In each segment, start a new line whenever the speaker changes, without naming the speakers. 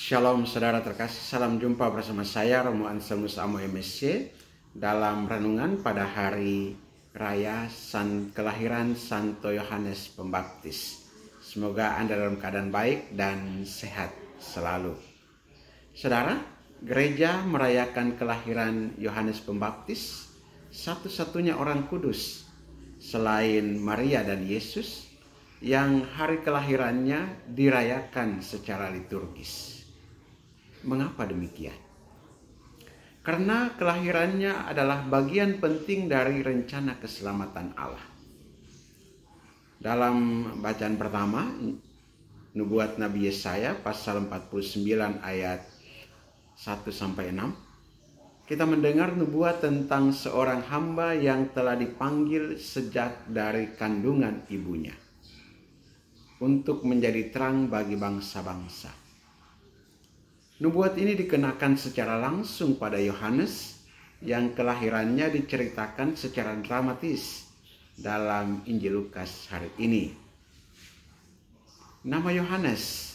Shalom saudara terkasih, salam jumpa bersama saya Romo Anselmus Amo MSC dalam renungan pada hari raya kelahiran Santo Yohanes Pembaptis. Semoga Anda dalam keadaan baik dan sehat selalu. Saudara, gereja merayakan kelahiran Yohanes Pembaptis, satu-satunya orang kudus selain Maria dan Yesus yang hari kelahirannya dirayakan secara liturgis. Mengapa demikian? Karena kelahirannya adalah bagian penting dari rencana keselamatan Allah. Dalam bacaan pertama, nubuat Nabi Yesaya pasal 49 ayat 1-6, kita mendengar nubuat tentang seorang hamba yang telah dipanggil sejak dari kandungan ibunya untuk menjadi terang bagi bangsa-bangsa. Nubuat ini dikenakan secara langsung pada Yohanes yang kelahirannya diceritakan secara dramatis dalam Injil Lukas hari ini. Nama Yohanes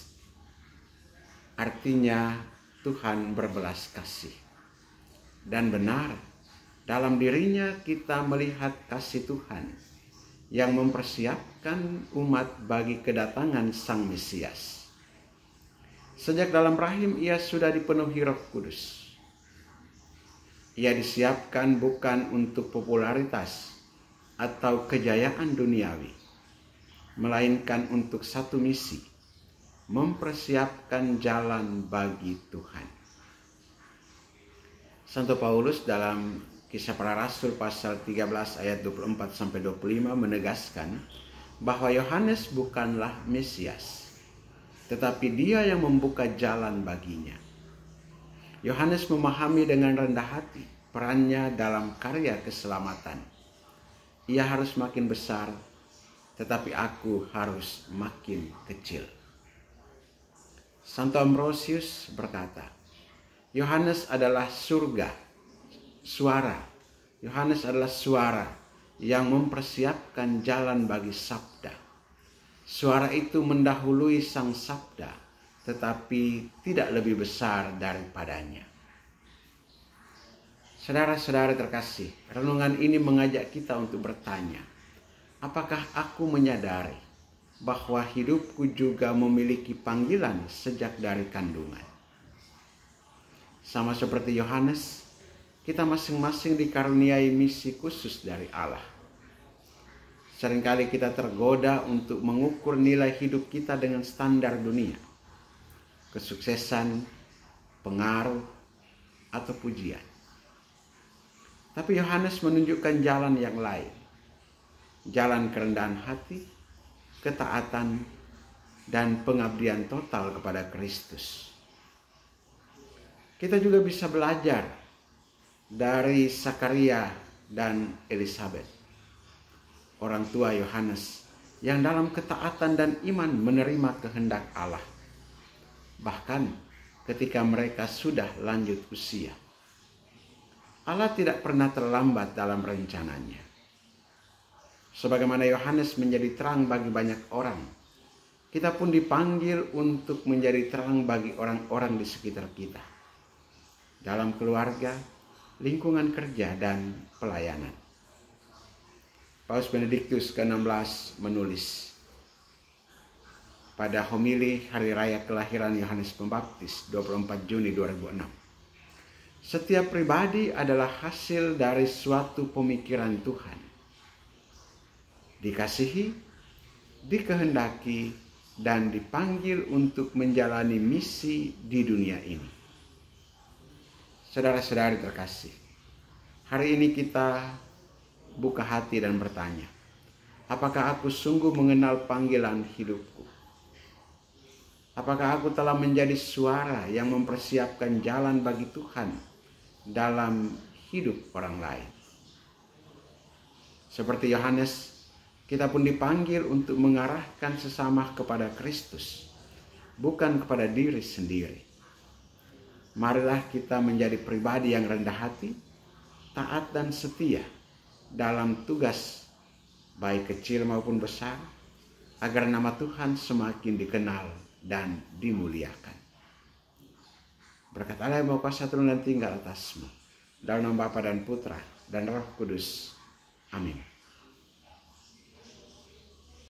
artinya Tuhan berbelas kasih. Dan benar, dalam dirinya kita melihat kasih Tuhan yang mempersiapkan umat bagi kedatangan Sang Mesias. Sejak dalam rahim ia sudah dipenuhi Roh Kudus. Ia disiapkan bukan untuk popularitas atau kejayaan duniawi, melainkan untuk satu misi, mempersiapkan jalan bagi Tuhan. Santo Paulus dalam Kisah Para Rasul pasal 13 ayat 24-25 menegaskan bahwa Yohanes bukanlah Mesias, tetapi dia yang membuka jalan baginya. Yohanes memahami dengan rendah hati perannya dalam karya keselamatan. Ia harus makin besar, tetapi aku harus makin kecil. Santo Ambrosius berkata, Yohanes adalah surga, suara. Yohanes adalah suara yang mempersiapkan jalan bagi sabda. Suara itu mendahului sang sabda, tetapi tidak lebih besar daripadanya. Saudara-saudara terkasih, renungan ini mengajak kita untuk bertanya, apakah aku menyadari bahwa hidupku juga memiliki panggilan sejak dari kandungan? Sama seperti Yohanes, kita masing-masing dikaruniai misi khusus dari Allah. Seringkali kita tergoda untuk mengukur nilai hidup kita dengan standar dunia, kesuksesan, pengaruh, atau pujian. Tapi Yohanes menunjukkan jalan yang lain, jalan kerendahan hati, ketaatan, dan pengabdian total kepada Kristus. Kita juga bisa belajar dari Zakaria dan Elisabet, orang tua Yohanes yang dalam ketaatan dan iman menerima kehendak Allah, bahkan ketika mereka sudah lanjut usia. Allah tidak pernah terlambat dalam rencananya. Sebagaimana Yohanes menjadi terang bagi banyak orang, kita pun dipanggil untuk menjadi terang bagi orang-orang di sekitar kita, dalam keluarga, lingkungan kerja, dan pelayanan. Paus Benediktus ke-16 menulis pada homili Hari Raya Kelahiran Yohanes Pembaptis 24 Juni 2006. Setiap pribadi adalah hasil dari suatu pemikiran Tuhan. Dikasihi, dikehendaki, dan dipanggil untuk menjalani misi di dunia ini. Saudara-saudari terkasih, hari ini kita buka hati dan bertanya, apakah aku sungguh mengenal panggilan hidupku? Apakah aku telah menjadi suara yang mempersiapkan jalan bagi Tuhan dalam hidup orang lain? Seperti Yohanes, kita pun dipanggil untuk mengarahkan sesama kepada Kristus, bukan kepada diri sendiri. Marilah kita menjadi pribadi yang rendah hati, taat dan setia dalam tugas baik kecil maupun besar, agar nama Tuhan semakin dikenal dan dimuliakan. Berkat Allah yang Maha Kuasa turun dan tinggal atasmu. Dalam nama Bapa dan Putra dan Roh Kudus. Amin.